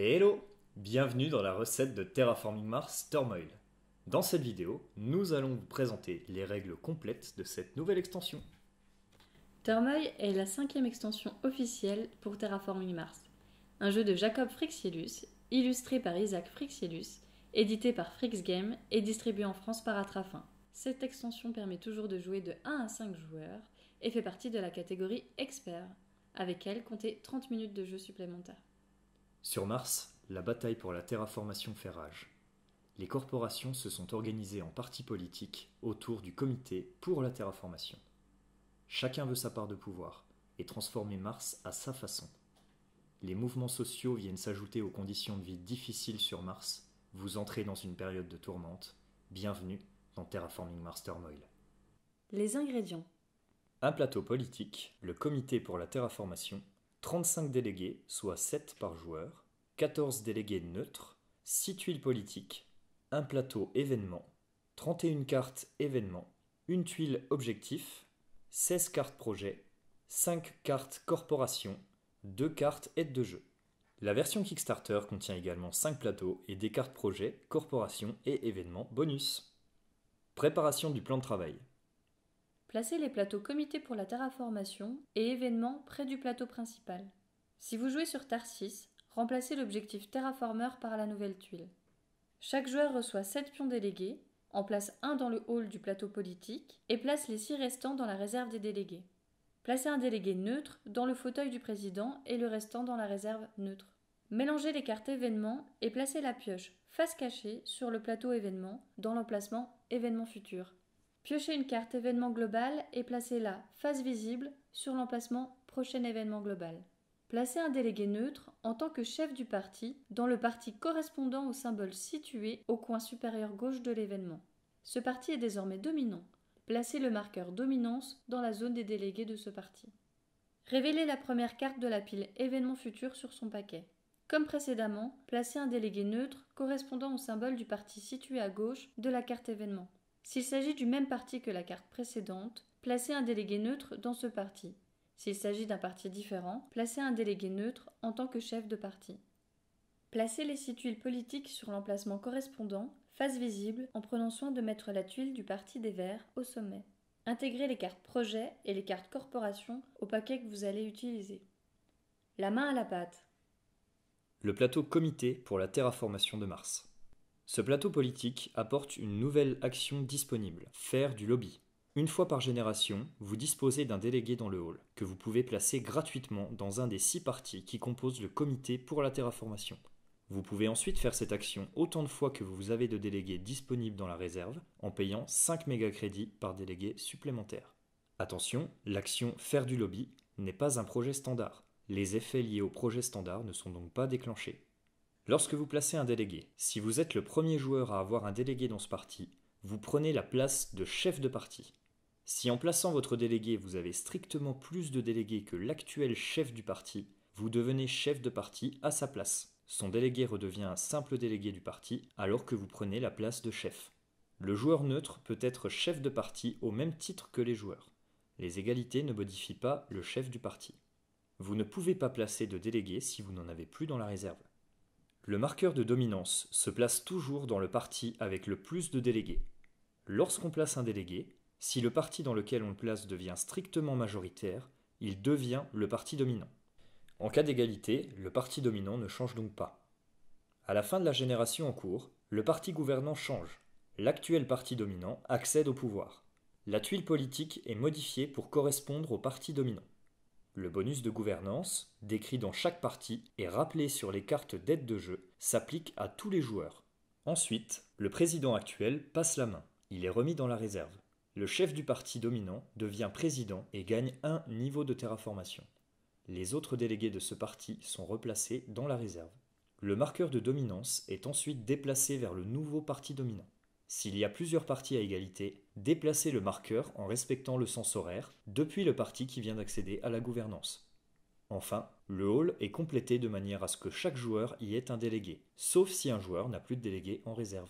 Hello! Bienvenue dans la recette de Terraforming Mars Turmoil. Dans cette vidéo, nous allons vous présenter les règles complètes de cette nouvelle extension. Turmoil est la 5e extension officielle pour Terraforming Mars, un jeu de Jacob Fryxellus, illustré par Isaac Fryxellus, édité par Fryxgames et distribué en France par Atrafin. Cette extension permet toujours de jouer de 1 à 5 joueurs et fait partie de la catégorie Expert. Avec elle, comptez 30 minutes de jeu supplémentaires. Sur Mars, la bataille pour la terraformation fait rage. Les corporations se sont organisées en partis politiques autour du comité pour la terraformation. Chacun veut sa part de pouvoir et transformer Mars à sa façon. Les mouvements sociaux viennent s'ajouter aux conditions de vie difficiles sur Mars. Vous entrez dans une période de tourmente. Bienvenue dans Terraforming Mars Turmoil. Les ingrédients. Un plateau politique, le comité pour la terraformation, 35 délégués, soit 7 par joueur, 14 délégués neutres, 6 tuiles politiques, un plateau événement, 31 cartes événements, une tuile objectif, 16 cartes projet, 5 cartes corporation, 2 cartes aide de jeu. La version Kickstarter contient également 5 plateaux et des cartes projet, corporation et événements bonus. Préparation du plan de travail. Placez les plateaux comité pour la terraformation et événements près du plateau principal. Si vous jouez sur Terre 6, remplacez l'objectif terraformer par la nouvelle tuile. Chaque joueur reçoit 7 pions délégués, en place un dans le hall du plateau politique et place les 6 restants dans la réserve des délégués. Placez un délégué neutre dans le fauteuil du président et le restant dans la réserve neutre. Mélangez les cartes événements et placez la pioche face cachée sur le plateau événement dans l'emplacement événement futur. Piochez une carte événement global et placez-la face visible sur l'emplacement prochain événement global. Placez un délégué neutre en tant que chef du parti dans le parti correspondant au symbole situé au coin supérieur gauche de l'événement. Ce parti est désormais dominant. Placez le marqueur dominance dans la zone des délégués de ce parti. Révélez la première carte de la pile événement futur sur son paquet. Comme précédemment, placez un délégué neutre correspondant au symbole du parti situé à gauche de la carte événement. S'il s'agit du même parti que la carte précédente, placez un délégué neutre dans ce parti. S'il s'agit d'un parti différent, placez un délégué neutre en tant que chef de parti. Placez les 6 tuiles politiques sur l'emplacement correspondant, face visible, en prenant soin de mettre la tuile du parti des Verts au sommet. Intégrez les cartes projet et les cartes corporation au paquet que vous allez utiliser. La main à la pâte. Le plateau comité pour la terraformation de Mars. Ce plateau politique apporte une nouvelle action disponible, faire du lobby. Une fois par génération, vous disposez d'un délégué dans le hall, que vous pouvez placer gratuitement dans un des 6 partis qui composent le comité pour la terraformation. Vous pouvez ensuite faire cette action autant de fois que vous avez de délégués disponibles dans la réserve, en payant 5 mégacrédits par délégué supplémentaire. Attention, l'action faire du lobby n'est pas un projet standard. Les effets liés au projet standard ne sont donc pas déclenchés. Lorsque vous placez un délégué, si vous êtes le premier joueur à avoir un délégué dans ce parti, vous prenez la place de chef de parti. Si en plaçant votre délégué vous avez strictement plus de délégués que l'actuel chef du parti, vous devenez chef de parti à sa place. Son délégué redevient un simple délégué du parti alors que vous prenez la place de chef. Le joueur neutre peut être chef de parti au même titre que les joueurs. Les égalités ne modifient pas le chef du parti. Vous ne pouvez pas placer de délégué si vous n'en avez plus dans la réserve. Le marqueur de dominance se place toujours dans le parti avec le plus de délégués. Lorsqu'on place un délégué, si le parti dans lequel on le place devient strictement majoritaire, il devient le parti dominant. En cas d'égalité, le parti dominant ne change donc pas. À la fin de la génération en cours, le parti gouvernant change. L'actuel parti dominant accède au pouvoir. La tuile politique est modifiée pour correspondre au parti dominant. Le bonus de gouvernance, décrit dans chaque partie et rappelé sur les cartes d'aide de jeu, s'applique à tous les joueurs. Ensuite, le président actuel passe la main. Il est remis dans la réserve. Le chef du parti dominant devient président et gagne un niveau de terraformation. Les autres délégués de ce parti sont replacés dans la réserve. Le marqueur de dominance est ensuite déplacé vers le nouveau parti dominant. S'il y a plusieurs partis à égalité, déplacez le marqueur en respectant le sens horaire depuis le parti qui vient d'accéder à la gouvernance. Enfin, le hall est complété de manière à ce que chaque joueur y ait un délégué, sauf si un joueur n'a plus de délégué en réserve.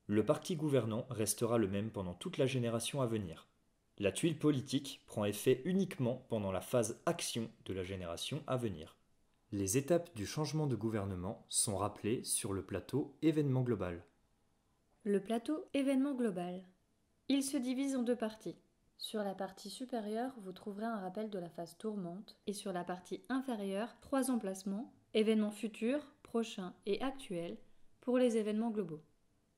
Le parti gouvernant restera le même pendant toute la génération à venir. La tuile politique prend effet uniquement pendant la phase action de la génération à venir. Les étapes du changement de gouvernement sont rappelées sur le plateau événement global. Le plateau événement global. Il se divise en deux parties. Sur la partie supérieure, vous trouverez un rappel de la phase tourmente et sur la partie inférieure, 3 emplacements, événements futurs, prochains et actuels pour les événements globaux.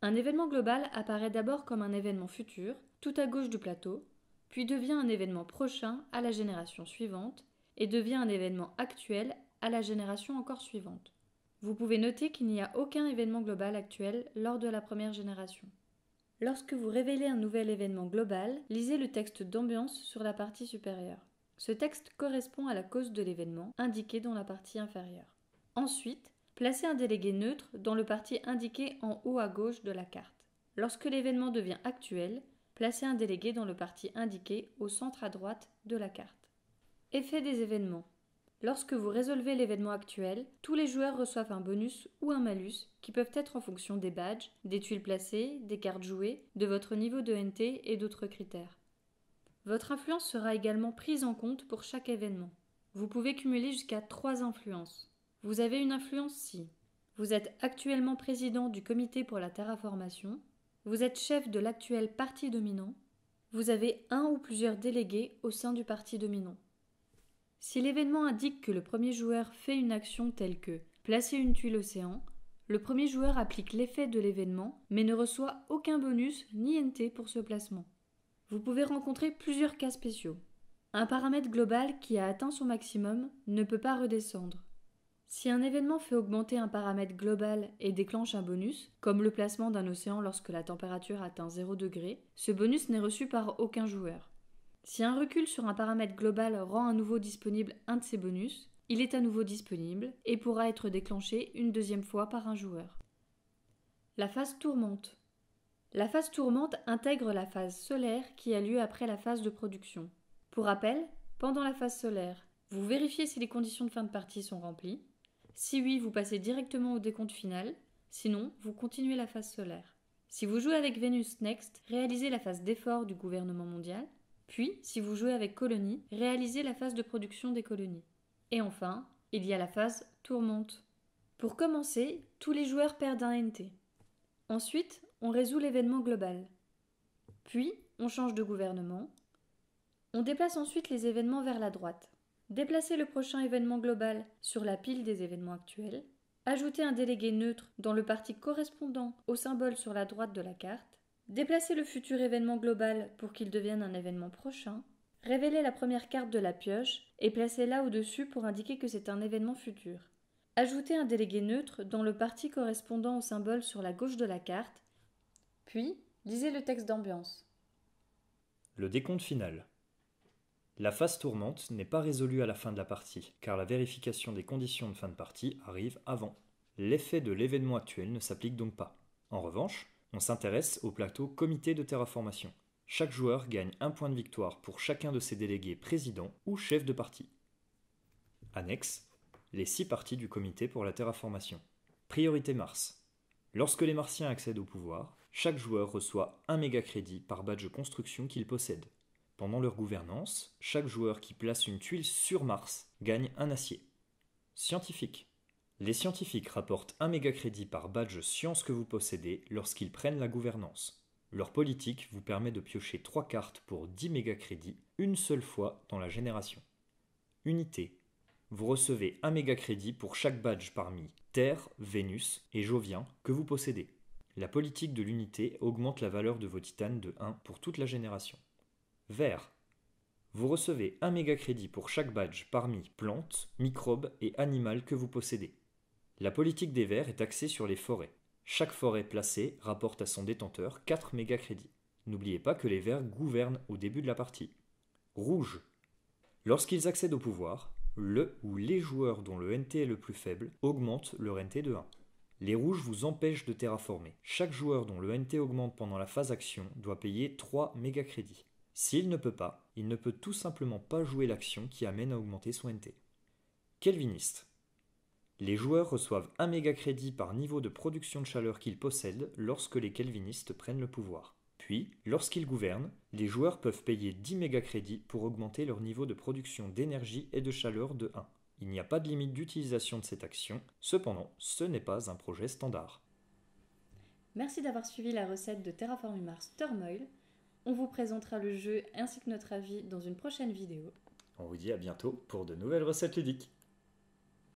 Un événement global apparaît d'abord comme un événement futur, tout à gauche du plateau, puis devient un événement prochain à la génération suivante et devient un événement actuel à la génération encore suivante. Vous pouvez noter qu'il n'y a aucun événement global actuel lors de la première génération. Lorsque vous révélez un nouvel événement global, lisez le texte d'ambiance sur la partie supérieure. Ce texte correspond à la cause de l'événement indiqué dans la partie inférieure. Ensuite, placez un délégué neutre dans le parti indiqué en haut à gauche de la carte. Lorsque l'événement devient actuel, placez un délégué dans le parti indiqué au centre à droite de la carte. Effet des événements. Lorsque vous résolvez l'événement actuel, tous les joueurs reçoivent un bonus ou un malus qui peuvent être en fonction des badges, des tuiles placées, des cartes jouées, de votre niveau de NT et d'autres critères. Votre influence sera également prise en compte pour chaque événement. Vous pouvez cumuler jusqu'à 3 influences. Vous avez une influence si vous êtes actuellement président du comité pour la terraformation, vous êtes chef de l'actuel parti dominant, vous avez un ou plusieurs délégués au sein du parti dominant. Si l'événement indique que le premier joueur fait une action telle que placer une tuile océan, le premier joueur applique l'effet de l'événement mais ne reçoit aucun bonus ni NT pour ce placement. Vous pouvez rencontrer plusieurs cas spéciaux. Un paramètre global qui a atteint son maximum ne peut pas redescendre. Si un événement fait augmenter un paramètre global et déclenche un bonus, comme le placement d'un océan lorsque la température atteint 0 degré, ce bonus n'est reçu par aucun joueur. Si un recul sur un paramètre global rend à nouveau disponible un de ces bonus, il est à nouveau disponible et pourra être déclenché une deuxième fois par un joueur. La phase tourmente. La phase tourmente intègre la phase solaire qui a lieu après la phase de production. Pour rappel, pendant la phase solaire, vous vérifiez si les conditions de fin de partie sont remplies. Si oui, vous passez directement au décompte final, sinon, vous continuez la phase solaire. Si vous jouez avec Venus Next, réalisez la phase d'effort du gouvernement mondial. Puis, si vous jouez avec Colonies, réalisez la phase de production des colonies. Et enfin, il y a la phase tourmente. Pour commencer, tous les joueurs perdent un NT. Ensuite, on résout l'événement global. Puis, on change de gouvernement. On déplace ensuite les événements vers la droite. Déplacez le prochain événement global sur la pile des événements actuels. Ajoutez un délégué neutre dans le parti correspondant au symbole sur la droite de la carte. Déplacez le futur événement global pour qu'il devienne un événement prochain. Révélez la première carte de la pioche et placez-la au-dessus pour indiquer que c'est un événement futur. Ajoutez un délégué neutre dans le parti correspondant au symbole sur la gauche de la carte. Puis, lisez le texte d'ambiance. Le décompte final. La phase tourmente n'est pas résolue à la fin de la partie, car la vérification des conditions de fin de partie arrive avant. L'effet de l'événement actuel ne s'applique donc pas. En revanche, on s'intéresse au plateau comité de terraformation. Chaque joueur gagne un point de victoire pour chacun de ses délégués présidents ou chefs de parti. Annexe, les 6 parties du comité pour la terraformation. Priorité Mars. Lorsque les Martiens accèdent au pouvoir, chaque joueur reçoit 1 méga-crédit par badge de construction qu'il possède. Pendant leur gouvernance, chaque joueur qui place une tuile sur Mars gagne un acier. Scientifique. Les scientifiques rapportent 1 méga-crédit par badge science que vous possédez lorsqu'ils prennent la gouvernance. Leur politique vous permet de piocher 3 cartes pour 10 méga-crédits une seule fois dans la génération. Unité. Vous recevez 1 méga-crédit pour chaque badge parmi Terre, Vénus et Jovien que vous possédez. La politique de l'unité augmente la valeur de vos titanes de 1 pour toute la génération. Vert. Vous recevez 1 méga-crédit pour chaque badge parmi plantes, microbes et animaux que vous possédez. La politique des verts est axée sur les forêts. Chaque forêt placée rapporte à son détenteur 4 méga-crédits. N'oubliez pas que les verts gouvernent au début de la partie. Rouge. Lorsqu'ils accèdent au pouvoir, le ou les joueurs dont le NT est le plus faible augmentent leur NT de 1. Les rouges vous empêchent de terraformer. Chaque joueur dont le NT augmente pendant la phase action doit payer 3 méga-crédits. S'il ne peut pas, il ne peut tout simplement pas jouer l'action qui amène à augmenter son NT. Kelviniste. Les joueurs reçoivent 1 méga-crédit par niveau de production de chaleur qu'ils possèdent lorsque les kelvinistes prennent le pouvoir. Puis, lorsqu'ils gouvernent, les joueurs peuvent payer 10 méga-crédits pour augmenter leur niveau de production d'énergie et de chaleur de 1. Il n'y a pas de limite d'utilisation de cette action, cependant, ce n'est pas un projet standard. Merci d'avoir suivi la recette de Terraforming Mars Turmoil. On vous présentera le jeu ainsi que notre avis dans une prochaine vidéo. On vous dit à bientôt pour de nouvelles recettes ludiques.